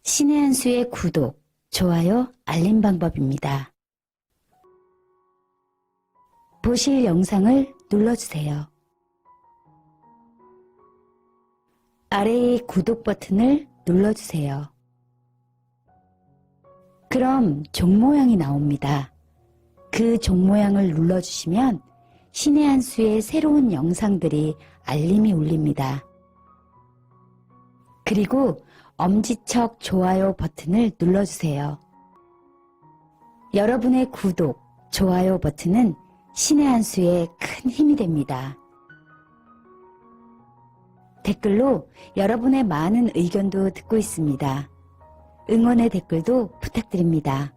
신의 한 수의 구독, 좋아요, 알림 방법입니다. 보실 영상을 눌러주세요. 아래의 구독 버튼을 눌러주세요. 그럼 종 모양이 나옵니다. 그 종 모양을 눌러주시면 신의 한 수의 새로운 영상들이 알림이 울립니다. 그리고 엄지척 좋아요 버튼을 눌러주세요. 여러분의 구독, 좋아요 버튼은 신의 한 수에 큰 힘이 됩니다. 댓글로 여러분의 많은 의견도 듣고 있습니다. 응원의 댓글도 부탁드립니다.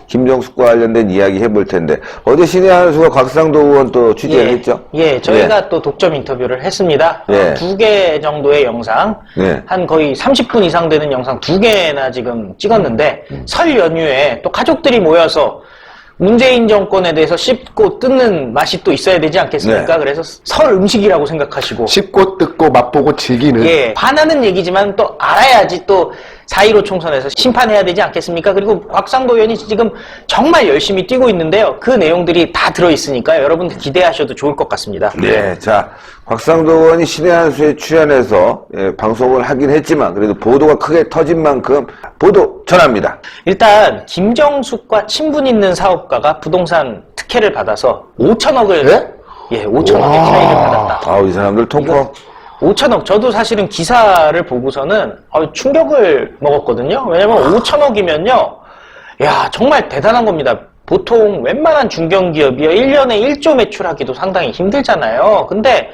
김정숙과 관련된 이야기 해볼 텐데 어제 신의 한 수가 곽상도 의원 또 취재를 했죠? 예, 저희가 또 독점 인터뷰를 했습니다. 예. 2개 정도의 영상, 예. 한 거의 30분 이상 되는 영상 2개나 지금 찍었는데 설 연휴에 또 가족들이 모여서 문재인 정권에 대해서 씹고 뜯는 맛이 또 있어야 되지 않겠습니까? 네. 그래서 설 음식이라고 생각하시고 씹고 뜯고 맛보고 즐기는. 예, 반하는 얘기지만 또 알아야지 또 4.15 총선에서 심판해야 되지 않겠습니까? 그리고 곽상도 의원이 지금 정말 열심히 뛰고 있는데요. 그 내용들이 다 들어있으니까요. 여러분들 기대하셔도 좋을 것 같습니다. 네, 자, 곽상도 의원이 신의 한 수에 출연해서 방송을 하긴 했지만 그래도 보도가 크게 터진 만큼 보도 전합니다. 일단 김정숙과 친분 있는 사업가가 부동산 특혜를 받아서 5천억을 네? 예, 5천억의 차익을 받았다. 아우, 이 사람들 통커. 5천억. 저도 사실은 기사를 보고서는 충격을 먹었거든요. 왜냐면 5천억이면요. 야, 정말 대단한 겁니다. 보통 웬만한 중견기업이요. 1년에 1조 매출하기도 상당히 힘들잖아요. 근데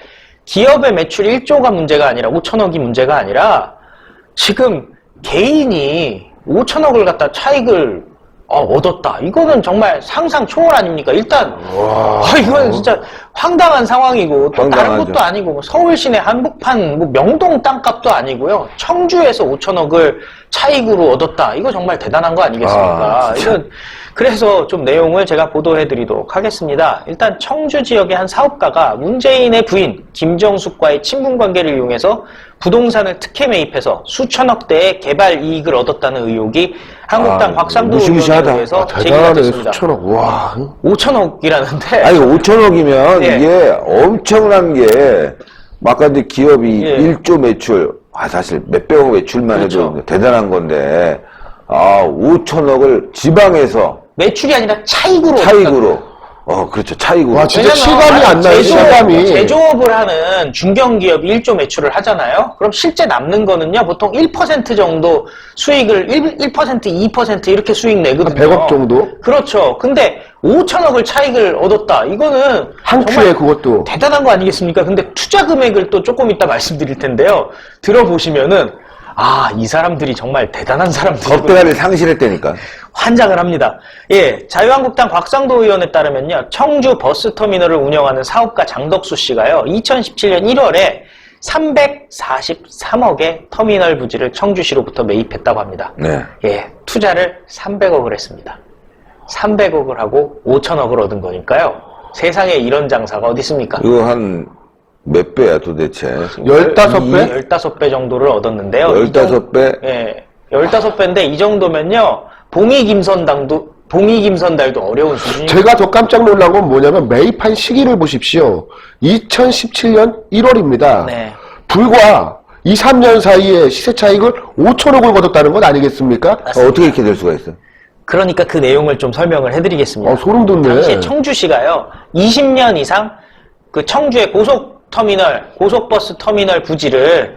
기업의 매출 1조가 문제가 아니라 5천억이 문제가 아니라 지금 개인이 5천억을 갖다 차익을 얻었다. 이거는 정말 상상 초월 아닙니까? 일단 이건 진짜 황당한 상황이고 또 다른 황당하죠. 것도 아니고 뭐 서울 시내 한복판 뭐 명동 땅값도 아니고요. 청주에서 5천억을 차익으로 얻었다. 이거 정말 대단한 거 아니겠습니까? 이건 그래서 좀 내용을 제가 보도해드리도록 하겠습니다. 일단 청주 지역의 한 사업가가 문재인의 부인 김정숙과의 친분관계를 이용해서 부동산을 특혜 매입해서 수천억 대의 개발 이익을 얻었다는 의혹이 한국당 곽상도 무시무시하다. 의원에 의해서 제기가 대단하네. 됐습니다. 수천억. 와. 5천억이라는데 아니, 5천억이면 예. 이게 엄청난 게, 아까 이제 기업이 예. 1조 매출, 사실 몇백억 매출만 해도 그렇죠. 대단한 건데, 5천억을 지방에서 매출이 아니라 차익으로 차익으로. 그렇죠. 차익으로. 와, 진짜 왜냐면 실감이 안 나요, 실감이. 제조업을 하는 중견기업이 1조 매출을 하잖아요. 그럼 실제 남는 거는요, 보통 1% 정도 수익을 1%, 2% 이렇게 수익 내거든요. 100억 정도? 그렇죠. 근데 5천억을 차익을 얻었다. 이거는 한 정말 큐에 그것도. 대단한 거 아니겠습니까? 근데 투자 금액을 또 조금 이따 말씀드릴 텐데요. 들어보시면은 이 사람들이 정말 대단한 사람들이고 겁대가리 상실했다니까. 환장을 합니다. 예, 자유한국당 곽상도 의원에 따르면요, 청주 버스터미널을 운영하는 사업가 장덕수 씨가요, 2017년 1월에 343억의 터미널 부지를 청주시로부터 매입했다고 합니다. 네. 예, 투자를 300억을 했습니다. 300억을 하고 5천억을 얻은 거니까요. 세상에 이런 장사가 어디 있습니까? 이거 한 몇 배야 도대체? 15배? 15배 정도를 얻었는데요. 15배? 예, 15배인데 이 정도면요, 봉이김선달도 어려운 수준입니다. 제가 더 깜짝 놀란 건 뭐냐면 매입한 시기를 보십시오. 2017년 1월입니다. 네. 불과 2, 3년 사이에 시세 차익을 5천억을 거뒀다는 건 아니겠습니까? 어떻게 이렇게 될 수가 있어? 그러니까 그 내용을 좀 설명을 해드리겠습니다. 소름 돋네. 당시에 청주시가요, 20년 이상 그 청주의 고속버스 터미널 부지를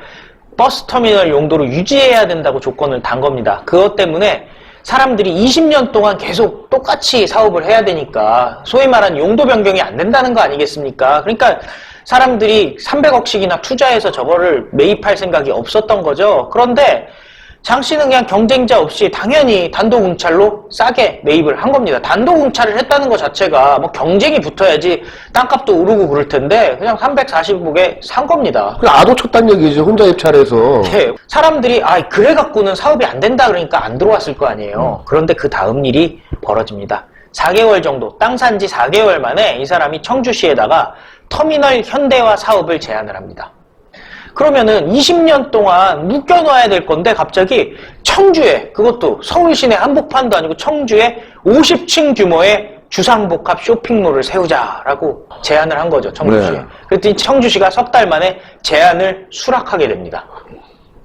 버스 터미널 용도로 유지해야 된다고 조건을 단 겁니다. 그것 때문에 사람들이 20년 동안 계속 똑같이 사업을 해야 되니까 소위 말하는 용도 변경이 안 된다는 거 아니겠습니까? 그러니까 사람들이 300억씩이나 투자해서 저거를 매입할 생각이 없었던 거죠. 그런데 장 씨는 그냥 경쟁자 없이 당연히 단독응찰로 싸게 매입을 한 겁니다. 단독응찰을 했다는 것 자체가 뭐 경쟁이 붙어야지 땅값도 오르고 그럴 텐데 그냥 340억에 산 겁니다. 그 아도 쳤단 얘기죠. 혼자 입찰해서. 예, 사람들이 그래 갖고는 사업이 안 된다 그러니까 안 들어왔을 거 아니에요. 그런데 그 다음 일이 벌어집니다. 4개월 정도, 땅 산 지 4개월 만에 이 사람이 청주시에다가 터미널 현대화 사업을 제안을 합니다. 그러면은 20년 동안 묶여놔야 될 건데 갑자기 청주에, 그것도 서울 시내 한복판도 아니고 청주에 50층 규모의 주상복합 쇼핑몰을 세우자라고 제안을 한 거죠, 청주시에. 네. 그랬더니 청주시가 석 달 만에 제안을 수락하게 됩니다.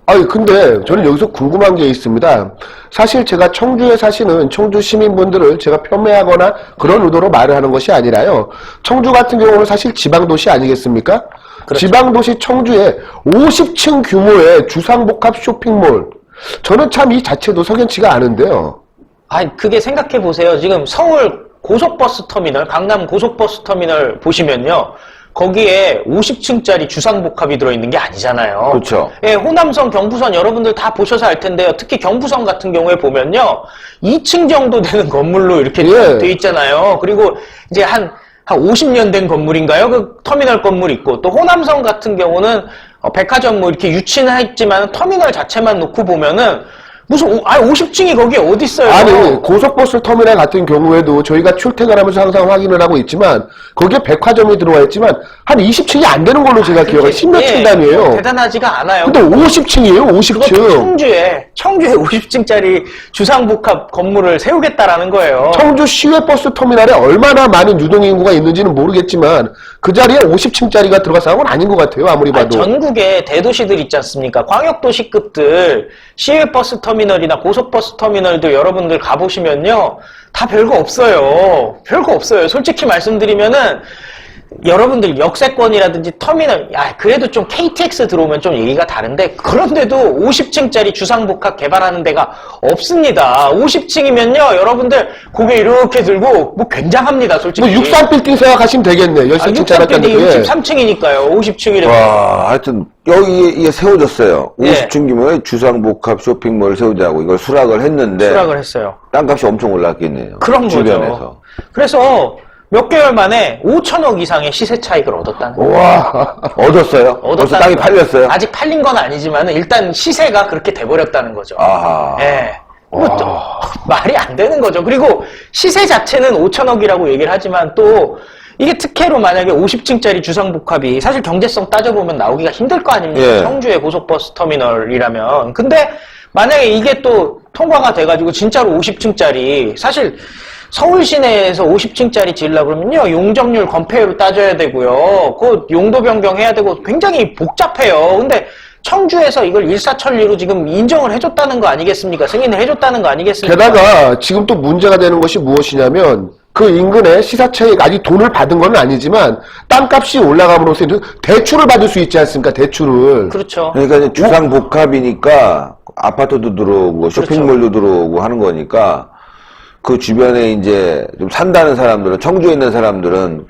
아니 근데 저는 여기서 궁금한 게 있습니다. 사실 제가 청주에 사시는 청주 시민분들을 제가 폄훼하거나 그런 의도로 말을 하는 것이 아니라요. 청주 같은 경우는 사실 지방도시 아니겠습니까? 그렇죠. 지방도시 청주에 50층 규모의 주상복합 쇼핑몰. 저는 참 이 자체도 석연치가 않은데요. 아니, 그게 생각해 보세요. 지금 서울 고속버스 터미널, 강남 고속버스 터미널 보시면요. 거기에 50층짜리 주상복합이 들어있는 게 아니잖아요. 그렇죠. 예, 호남선, 경부선 여러분들 다 보셔서 알 텐데요. 특히 경부선 같은 경우에 보면요. 2층 정도 되는 건물로 이렇게 예. 돼 있잖아요. 그리고 이제 한 50년 된 건물인가요? 그 터미널 건물 있고, 또 호남선 같은 경우는 백화점 뭐 이렇게 유치는 했지만 터미널 자체만 놓고 보면은 무슨 50층이 거기에 어디 있어요? 아니 고속버스 터미널 같은 경우에도 저희가 출퇴근하면서 항상 확인을 하고 있지만 거기에 백화점이 들어와 있지만 한 20층이 안 되는 걸로 제가 기억해요. 10몇 층 단위예요. 대단하지가 않아요. 근데 50층이에요. 그것도 50층. 청주에 50층짜리 주상복합 건물을 세우겠다라는 거예요. 청주 시외버스 터미널에 얼마나 많은 유동인구가 있는지는 모르겠지만 그 자리에 50층짜리가 들어가서 건 아닌 것 같아요. 아무리 아니, 봐도. 전국에 대도시들 있지 않습니까? 광역도시급들 시외버스 터미널이나 고속버스 터미널도 여러분들 가보시면요. 다 별거 없어요. 별거 없어요. 솔직히 말씀드리면은 여러분들 역세권이라든지 터미널, 그래도 좀 KTX 들어오면 좀 얘기가 다른데, 그런데도 50층짜리 주상복합 개발하는 데가 없습니다. 50층이면요, 여러분들 고개 이렇게 들고, 뭐 굉장합니다, 솔직히. 뭐 63빌딩 생각하시면 되겠네. 13층짜리 안 되게. 63층이니까요, 50층이라면. 와, 하여튼 여기에 이게 세워졌어요. 예. 50층 규모의 주상복합 쇼핑몰을 세우자고 이걸 수락을 했는데 수락을 했어요. 땅값이 엄청 올랐겠네요. 그런 주변에서. 거죠. 그래서 몇 개월 만에 5천억 이상의 시세 차익을 얻었다는 거예요. 와, 얻었어요? 벌써 땅이 팔렸어요? 아직 팔린 건 아니지만 일단 시세가 그렇게 돼버렸다는 거죠. 아하. 예. 뭐 또 말이 안 되는 거죠. 그리고 시세 자체는 5천억이라고 얘기를 하지만 또 이게 특혜로 만약에 50층짜리 주상복합이 사실 경제성 따져보면 나오기가 힘들 거 아닙니까? 예. 청주의 고속버스 터미널이라면. 근데 만약에 이게 또 통과가 돼가지고 진짜로 50층짜리 사실 서울 시내에서 50층짜리 지으려고 그러면요, 용적률 건폐율을 따져야 되고요, 그 용도 변경해야 되고 굉장히 복잡해요. 근데 청주에서 이걸 일사천리로 지금 인정을 해줬다는 거 아니겠습니까? 승인을 해줬다는 거 아니겠습니까? 게다가 지금 또 문제가 되는 것이 무엇이냐면 그 인근에 시사차익 아직 돈을 받은 건 아니지만 땅값이 올라감으로써 대출을 받을 수 있지 않습니까? 대출을. 그렇죠. 그러니까 이제 주상복합이니까 아파트도 들어오고 쇼핑몰도 들어오고 하는 거니까 그 주변에 이제 좀 산다는 사람들은, 청주에 있는 사람들은,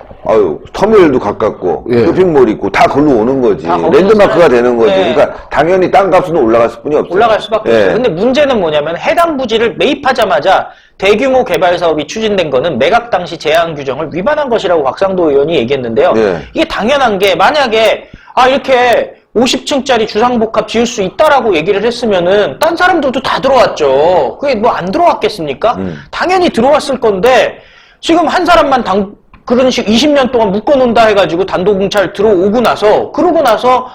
터미널도 가깝고, 예. 쇼핑몰 있고, 다 걸로 오는 거지. 다 거기서 랜드마크가 살아요. 되는 거지. 예. 그러니까 당연히 땅값은 올라갈 뿐이 없어요. 올라갈 수밖에 예. 없어요. 근데 문제는 뭐냐면 해당 부지를 매입하자마자 대규모 개발 사업이 추진된 거는 매각 당시 제한 규정을 위반한 것이라고 곽상도 의원이 얘기했는데요. 예. 이게 당연한 게 만약에 이렇게 50층짜리 주상복합 지을 수 있다라고 얘기를 했으면은 딴 사람들도 다 들어왔죠. 그게 뭐 안 들어왔겠습니까? 당연히 들어왔을 건데 지금 한 사람만 그런 식 20년 동안 묶어놓는다 해가지고 단독공찰 들어오고 나서 그러고 나서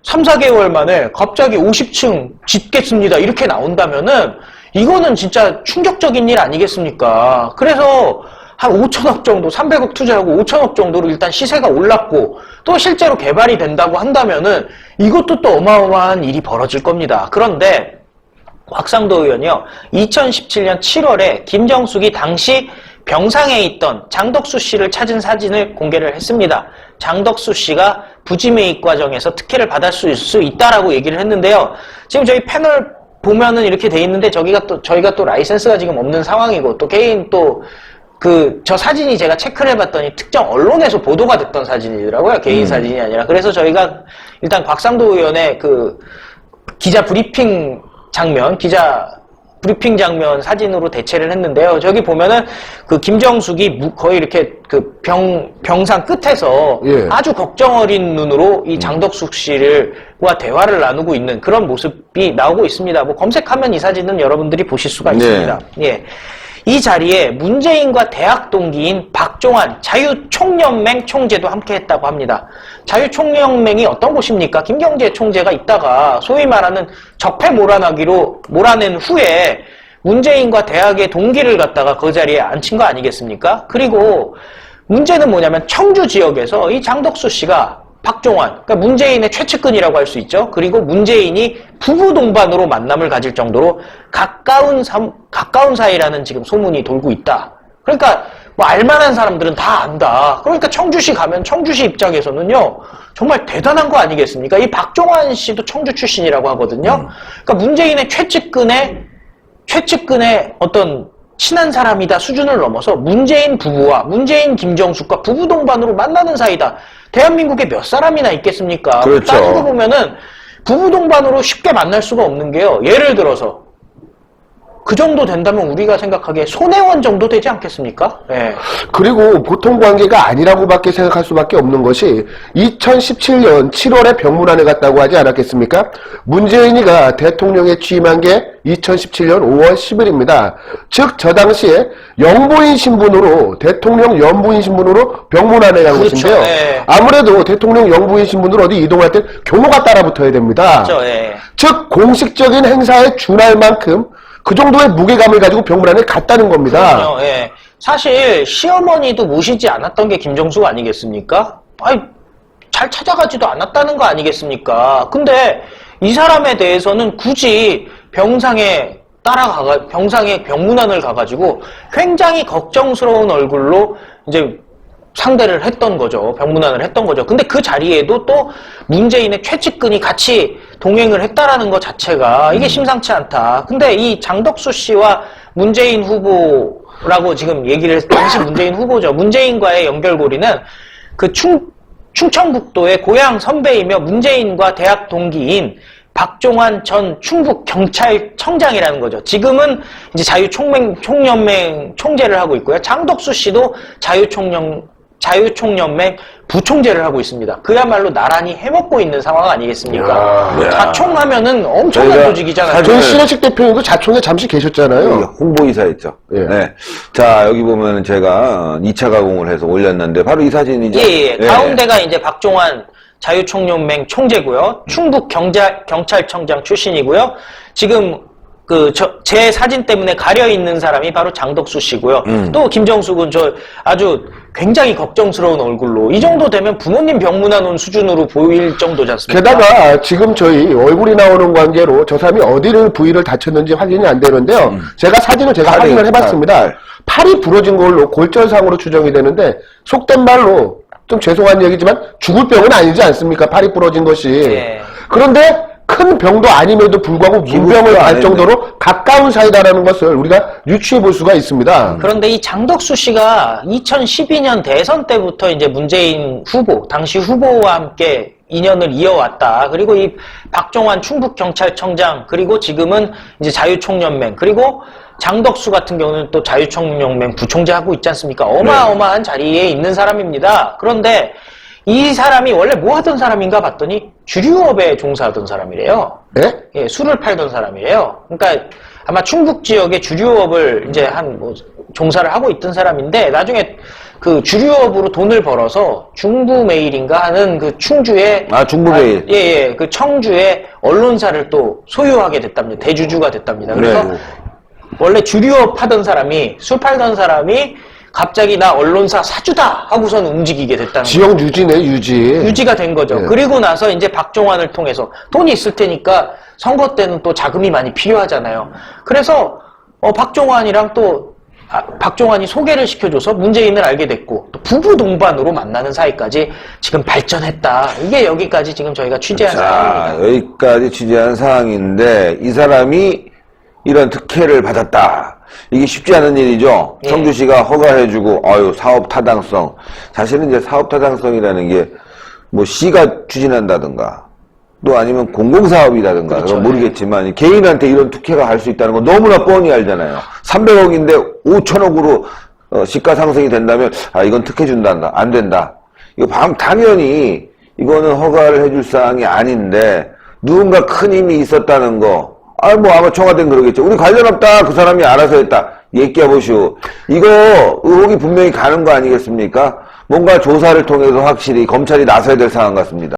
3, 4개월 만에 갑자기 50층 짓겠습니다 이렇게 나온다면은 이거는 진짜 충격적인 일 아니겠습니까? 그래서 한 5천억 정도, 300억 투자하고 5천억 정도로 일단 시세가 올랐고 또 실제로 개발이 된다고 한다면은 이것도 또 어마어마한 일이 벌어질 겁니다. 그런데 곽상도 의원이요, 2017년 7월에 김정숙이 당시 병상에 있던 장덕수 씨를 찾은 사진을 공개를 했습니다. 장덕수 씨가 부지 매입 과정에서 특혜를 받을 수 있다라고 얘기를 했는데요. 지금 저희 패널 보면은 이렇게 돼 있는데 저희가 또 라이센스가 지금 없는 상황이고 또 개인 또 저 사진이 제가 체크를 해봤더니 특정 언론에서 보도가 됐던 사진이더라고요. 개인 사진이 아니라. 그래서 저희가 일단 곽상도 의원의 기자 브리핑 장면 사진으로 대체를 했는데요. 저기 보면은 김정숙이 거의 이렇게 병상 끝에서 예. 아주 걱정 어린 눈으로 이 장덕숙 씨와 대화를 나누고 있는 그런 모습이 나오고 있습니다. 뭐 검색하면 이 사진은 여러분들이 보실 수가 있습니다. 예. 이 자리에 문재인과 대학 동기인 박종환 자유총연맹 총재도 함께 했다고 합니다. 자유총연맹이 어떤 곳입니까? 김경재 총재가 있다가 소위 말하는 적폐 몰아낸 후에 문재인과 대학의 동기를 갖다가 그 자리에 앉힌 거 아니겠습니까? 그리고 문제는 뭐냐면 청주 지역에서 이 장덕수 씨가 박종환, 그러니까 문재인의 최측근이라고 할 수 있죠. 그리고 문재인이 부부 동반으로 만남을 가질 정도로 가까운 사이라는 지금 소문이 돌고 있다. 그러니까 뭐 알만한 사람들은 다 안다. 그러니까 청주시 가면 청주시 입장에서는요 정말 대단한 거 아니겠습니까? 이 박종환 씨도 청주 출신이라고 하거든요. 그러니까 문재인의 최측근의 어떤 친한 사람이다 수준을 넘어서 문재인 부부와 문재인 김정숙과 부부 동반으로 만나는 사이다. 대한민국에 몇 사람이나 있겠습니까? 그렇죠. 따지고 보면은 부부 동반으로 쉽게 만날 수가 없는 게요. 예를 들어서 그 정도 된다면 우리가 생각하기에 손혜원 정도 되지 않겠습니까? 예. 그리고 보통 관계가 아니라고밖에 생각할 수밖에 없는 것이 2017년 7월에 병문안에 갔다고 하지 않았겠습니까? 문재인이가 대통령에 취임한 게 2017년 5월 10일입니다. 즉 저 당시에 영부인 신분으로 대통령 영부인 신분으로 병문안에 간 그렇죠. 것인데요. 예. 아무래도 대통령 영부인 신분으로 어디 이동할 때 경호가 따라붙어야 됩니다. 그렇죠. 예. 즉 공식적인 행사에 준할 만큼 그 정도의 무게감을 가지고 병문안에 갔다는 겁니다. 그럼요, 예. 사실 시어머니도 모시지 않았던 게 김정숙 아니겠습니까? 아니, 잘 찾아가지도 않았다는 거 아니겠습니까? 근데 이 사람에 대해서는 굳이 병상에 병문안을 가가지고 굉장히 걱정스러운 얼굴로 이제 상대를 했던 거죠. 병문안을 했던 거죠. 근데 그 자리에도 또 문재인의 최측근이 같이 동행을 했다라는 것 자체가 이게 심상치 않다. 근데 이 장덕수 씨와 문재인 후보라고 지금 얘기를 당시 문재인 후보죠. 문재인과의 연결고리는 그 충청북도의 고향 선배이며 문재인과 대학 동기인 박종환 전 충북경찰청장이라는 거죠. 지금은 이제 자유총연맹 총재를 하고 있고요. 장덕수 씨도 자유총연맹 부총재를 하고 있습니다. 그야말로 나란히 해먹고 있는 상황 아니겠습니까? 야. 자총하면은 엄청난 저희가 조직이잖아요. 저희 신혜식 대표님도 자총에 잠시 계셨잖아요. 홍보이사였죠. 예. 네. 자, 여기 보면 제가 2차 가공을 해서 올렸는데, 바로 이 사진이죠. 예. 가운데가 이제 박종환 자유총연맹 총재고요. 충북경찰청장 출신이고요. 지금 제 사진 때문에 가려 있는 사람이 바로 장덕수 씨고요. 또 김정숙은 아주 굉장히 걱정스러운 얼굴로 이 정도 되면 부모님 병문안 온 수준으로 보일 정도지 않습니까? 게다가 지금 저희 얼굴이 나오는 관계로 저 사람이 어디를 부위를 다쳤는지 확인이 안 되는데요. 제가 사진을 확인을 해봤습니다. 팔이 부러진 걸로 골절상으로 추정이 되는데 속된 말로 좀 죄송한 얘기지만 죽을 병은 아니지 않습니까? 팔이 부러진 것이. 예. 그런데 큰 병도 아님에도 불구하고 문병을 갈 정도로 가까운 사이다라는 것을 우리가 유추해 볼 수가 있습니다. 그런데 이 장덕수 씨가 2012년 대선 때부터 이제 문재인 후보, 당시 후보와 함께 인연을 이어왔다. 그리고 이 박종환 충북경찰청장, 그리고 지금은 이제 자유총연맹, 그리고 장덕수 같은 경우는 또 자유총연맹 부총재 하고 있지 않습니까? 어마어마한 자리에 있는 사람입니다. 그런데 이 사람이 원래 뭐 하던 사람인가 봤더니 주류업에 종사하던 사람이래요. 네? 예, 술을 팔던 사람이에요. 그러니까 아마 충북 지역의 주류업을 이제 종사를 하고 있던 사람인데 나중에 그 주류업으로 돈을 벌어서 중부메일인가 하는 그 충주의 중부메일. 예, 그 청주의 언론사를 또 소유하게 됐답니다. 대주주가 됐답니다. 그래서 네. 원래 주류업 하던 사람이 술 팔던 사람이 갑자기 나 언론사 사주다 하고선 움직이게 됐다는 지역 유지네, 유지. 유지가 된 거죠. 예. 그리고 나서 이제 박종환을 통해서 돈이 있을 테니까 선거 때는 또 자금이 많이 필요하잖아요. 그래서 박종환이랑 또 박종환이 소개를 시켜줘서 문재인을 알게 됐고 또 부부 동반으로 만나는 사이까지 지금 발전했다. 이게 여기까지 지금 저희가 취재한 자, 사항입니다. 여기까지 취재한 사항인데, 이 사람이 이런 특혜를 받았다. 이게 쉽지 않은 일이죠. 예. 청주시가 허가해주고, 사업 타당성. 사실은 이제 사업 타당성이라는 게, 뭐, 시가 추진한다든가, 또 아니면 공공사업이라든가, 그렇죠. 그건 모르겠지만, 개인한테 이런 특혜가 갈 수 있다는 건 너무나 뻔히 알잖아요. 300억인데 5천억으로 시가 상승이 된다면, 이건 특혜 준단다. 안 된다. 이거 당연히, 이거는 허가를 해줄 사항이 아닌데, 누군가 큰 힘이 있었다는 거, 아마 청와대는 그러겠죠. 우리 관련 없다. 그 사람이 알아서 했다. 얘기해보시오. 이거 의혹이 분명히 가는 거 아니겠습니까? 뭔가 조사를 통해서 확실히 검찰이 나서야 될 상황 같습니다.